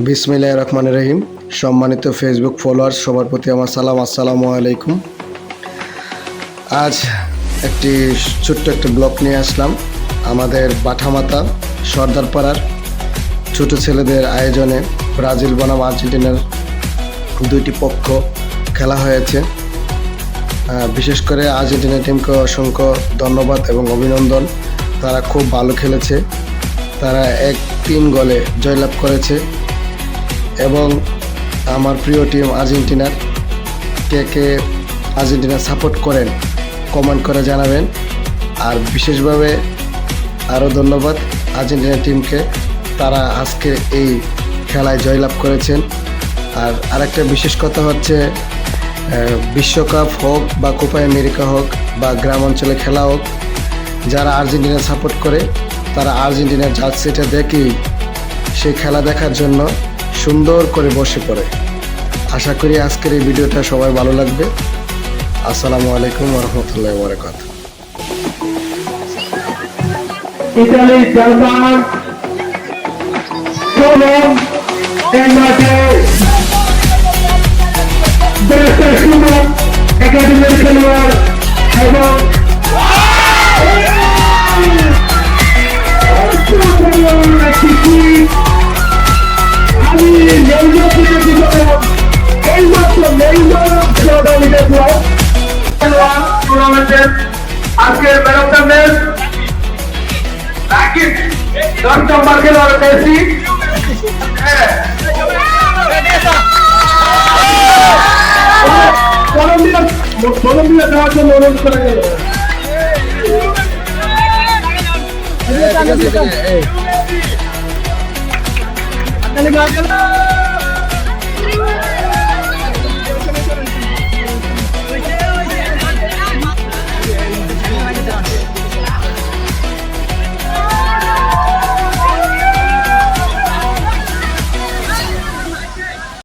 বিসমিল্লাহির রহমানির রহিম। সম্মানিত ফেসবুক ফলোয়ার্স সবার প্রতি আমার সালাম, আসসালামু আলাইকুম। আজ একটি ছোট্ট একটা ব্লগ নিয়ে আসলাম। আমাদের বাঠামাতা সর্দারপাড়ার ছোট ছেলেদের আয়োজনে ব্রাজিল বনাম আর্জেন্টিনার দুইটি পক্ষ খেলা হয়েছে। বিশেষ করে আর্জেন্টিনা টিমকে অসংখ্য ধন্যবাদ এবং অভিনন্দন। তারা খুব ভালো খেলেছে। তারা 1-3 গোলে জয়লাভ করেছে। এবং আমার প্রিয় টিম আর্জেন্টিনার কে আর্জেন্টিনা সাপোর্ট করেন কমেন্ট করে জানাবেন। আর বিশেষভাবে আরও ধন্যবাদ আর্জেন্টিনা টিমকে, তারা আজকে এই খেলায় জয়লাভ করেছেন। আর আরেকটা বিশেষ কথা হচ্ছে, বিশ্বকাপ হোক বা কোপা আমেরিকা হোক বা গ্রাম অঞ্চলে খেলা হোক, যারা আর্জেন্টিনা সাপোর্ট করে তারা আর্জেন্টিনার জার্সিটা দেখেই সেই খেলা দেখার জন্য সুন্দর করে বসে পড়ে। আশা করি আজকের এই ভিডিওটা সবাই ভালো লাগবে। আসসালামু আলাইকুম ওয়া রাহমাতুল্লাহি ওয়া বারাকাতুহু। Italy, Japan, Poland, Mbappe, Barcelona, একাডেমির খেলোয়াড় এবং আমি টুর্নামেন্টের আজকের man of the match Rakib 10 নম্বর খেলোয়াড় মেসি। কলম্বিয়া দেওয়ার জন্য অনুরোধ করা গেল।